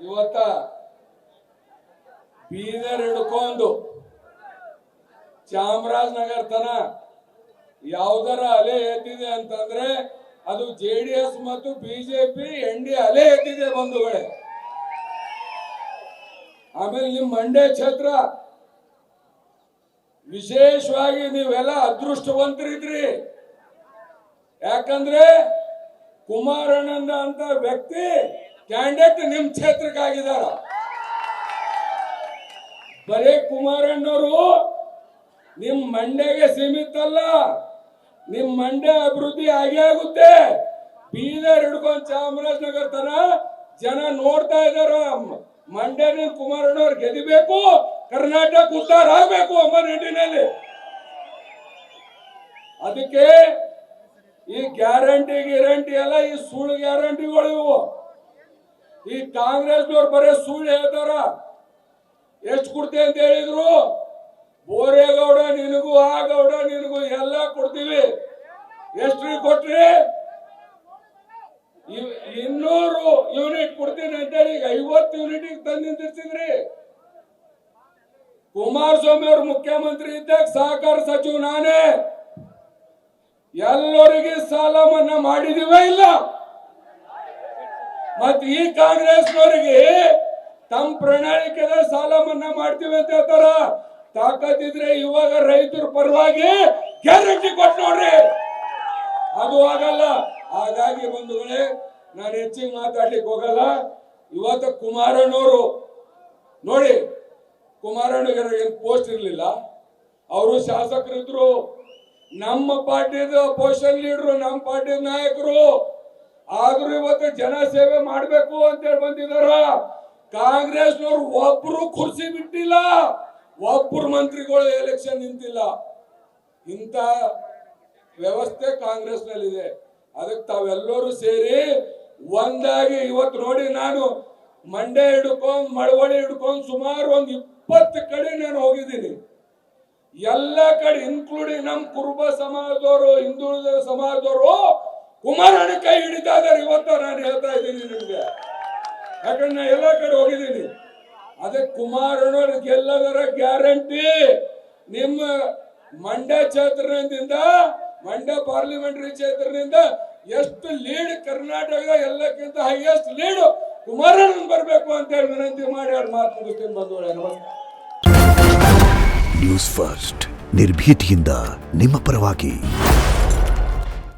ಇವತ್ತ ಬೀದರ್ ಹಿಡ್ಕೊಂಡು ಚಾಮರಾಜನಗರ ತನ ಯಾವ್ದಾರ ಅಲೆ ಎದ್ದಿದೆ ಅಂತಂದ್ರೆ ಅದು ಜೆಡಿಎಸ್ ಮತ್ತು ಬಿಜೆಪಿ ಎನ್ಡಿ ಅಲೆ ಎದ್ದಿದೆ ಬಂಧುಗಳೇ. ಆಮೇಲೆ ನಿಮ್ ಮಂಡ್ಯ ಕ್ಷೇತ್ರ ವಿಶೇಷವಾಗಿ ನೀವೆಲ್ಲ ಅದೃಷ್ಟವಂತರಿದ್ರಿ. ಯಾಕಂದ್ರೆ ಕುಮಾರಣ್ಣನ ಅಂತ ವ್ಯಕ್ತಿ ಕ್ಯಾಂಡಿಡೇಟ್ ನಿಮ್ ಕ್ಷೇತ್ರಕ್ಕಾಗಿದ್ದಾರ. ಬರೇ ಕುಮಾರಣ್ಣವರು ನಿಮ್ ಮಂಡ್ಯಗೆ ಸೀಮಿತ ಅಲ್ಲ, ನಿಮ್ ಮಂಡ್ಯ ಅಭಿವೃದ್ಧಿ ಆಗೇ ಆಗುತ್ತೆ. ಬೀದರ್ ಹಿಡ್ಕೊಂಡು ಚಾಮರಾಜನಗರ ತನ ಜನ ನೋಡ್ತಾ ಇದಾರ. ಮಂಡ್ಯನ ಕುಮಾರಣ್ಣವ್ರು ಗೆದಿಬೇಕು, ಕರ್ನಾಟಕ ಉದ್ಧಾರ ಆಗ್ಬೇಕು ಎಂಬ ನಿಟ್ಟಿನಲ್ಲಿ. ಅದಕ್ಕೆ ಈ ಗ್ಯಾರಂಟಿ ಎಲ್ಲ ಈ ಸುಳ್ಳು ಗ್ಯಾರಂಟಿಗಳು ಇವು. ಈ ಕಾಂಗ್ರೆಸ್ನವ್ರು ಬರೇ ಸುಳ್ಳು ಹೇಳ್ತಾರ. ಎಷ್ಟು ಕೊಡ್ತೀವಿ ಅಂತ ಹೇಳಿದ್ರು, ಬೋರೇಗೌಡ ನಿನಗೂ ಆ ಗೌಡ ನಿನಗೂ ಎಲ್ಲ ಕೊಡ್ತೀವಿ. ಎಷ್ಟ್ರಿ ಕೊಟ್ರಿ? 200 ಯೂನಿಟ್ ಕೊಡ್ತೀನಿ ಅಂತೇಳಿ ಈಗ 50 ಯೂನಿಟ್ ತಂದು ನಿಂತಿರ್ತಿದ್ರಿ. ಕುಮಾರಸ್ವಾಮಿ ಅವರು ಮುಖ್ಯಮಂತ್ರಿ ಇದ್ದಾಗ ಸಹಕಾರ ಸಚಿವ ನಾನೇ. ಎಲ್ಲರಿಗೆ ಸಾಲ ಮನ್ನಾ ಮಾಡಿದೀವ ಇಲ್ಲ? ಮತ್ ಈ ಕಾಂಗ್ರೆಸ್ನವರಿಗೆ ತಮ್ಮ ಪ್ರಣಾಳಿಕೆದ ಸಾಲ ಮನ್ನಾ ಮಾಡ್ತೀವಿ ಅಂತ ಹೇಳ್ತಾರ. ತಾಕತ್ತಿದ್ರೆ ಇವಾಗ ರೈತರ ಪರವಾಗಿ ಗ್ಯಾರಂಟಿ ಕೊಟ್ಟು ನೋಡ್ರಿ, ಅದು ಆಗಲ್ಲ. ಹಾಗಾಗಿ ಬಂಧುಗಳೇ, ನಾನು ಹೆಚ್ಚಿಗೆ ಮಾತಾಡ್ಲಿಕ್ಕೆ ಹೋಗಲ್ಲ. ಇವತ್ತು ಕುಮಾರಣ್ಣವರು ನೋಡಿ, ಕುಮಾರಣ್ಣಗೆ ಏನು ಪೋಸ್ಟ್ ಇರ್ಲಿಲ್ಲ, ಅವರು ಶಾಸಕರಿದ್ರು, ನಮ್ಮ ಪಾರ್ಟಿದ ಅಪೋಸಿಷನ್ ಲೀಡರು, ನಮ್ಮ ಪಾರ್ಟಿ ನಾಯಕರು. ಆದ್ರೂ ಇವತ್ತು ಜನ ಸೇವೆ ಮಾಡ್ಬೇಕು ಅಂತೇಳಿ ಬಂದಿದಾರ. ಕಾಂಗ್ರೆಸ್ನವ್ರು ಒಬ್ರು ಕುರ್ಸಿ ಬಿಟ್ಟಿಲ್ಲ, ಒಬ್ಬರು ಮಂತ್ರಿಗಳು ಎಲೆಕ್ಷನ್ ನಿಂತಿಲ್ಲ. ಇಂಥ ವ್ಯವಸ್ಥೆ ಕಾಂಗ್ರೆಸ್ ನಲ್ಲಿದೆ. ಅದಕ್ಕೆ ತಾವೆಲ್ಲರೂ ಸೇರಿ ಒಂದಾಗಿ ಇವತ್ತು ನೋಡಿ, ನಾನು ಮಂಡ್ಯ ಹಿಡ್ಕೊಂಡು ಮಳವಳ್ಳಿ ಹಿಡ್ಕೊಂಡು ಸುಮಾರು 20 ಕಡೆ ನಾನು ಹೋಗಿದ್ದೀನಿ. ಎಲ್ಲ ಕಡೆ ಇನ್ಕ್ಲೂಡಿಂಗ್ ನಮ್ಮ ಕುರುಬ ಸಮಾಜದವರು, ಹಿಂದುಳಿದ ಸಮಾಜದವರು ಕುಮಾರಣ್ಣ ಕೈ ಹಿಡಿತಾ ಇದ್ದಾರೆ. ಇವತ್ತು ನಾನು ಹೇಳ್ತಾ ಇದ್ದೀನಿ ನಿಮ್ಗೆ, ಯಾಕಂದ್ರೆ ನಾನು ಎಲ್ಲ ಕಡೆ ಹೋಗಿದ್ದೀನಿ. ಅದಕ್ಕೆ ಕುಮಾರಣ್ಣವ್ರ ಗೆಲ್ಲದರ ಗ್ಯಾರಂಟಿ. ನಿಮ್ಮ ಮಂಡ್ಯ ಕ್ಷೇತ್ರದಿಂದ, ಮಂಡ್ಯ ಪಾರ್ಲಿಮೆಂಟರಿ ಕ್ಷೇತ್ರದಿಂದ ಎಷ್ಟು ಲೀಡ್ ಕರ್ನಾಟಕದ ಎಲ್ಲಕ್ಕಿಂತ ಹೈಯೆಸ್ಟ್ ಲೀಡ್ ಕುಮಾರಣ್ಣನ್ ಬರಬೇಕು ಅಂತ ಹೇಳಿ ವಿನಂತಿ ಮಾಡಿ ಅವ್ರು ಮಾತು ಮುಗಿಸ್ತೀನಿ ಬಂಧುಗಳೇ. ನಮಸ್ಕಾರ. ನ್ಯೂಸ್ ಫಸ್ಟ್, ನಿರ್ಭೀತಿಯಿಂದ ನಿಮ್ಮ ಪರವಾಗಿ.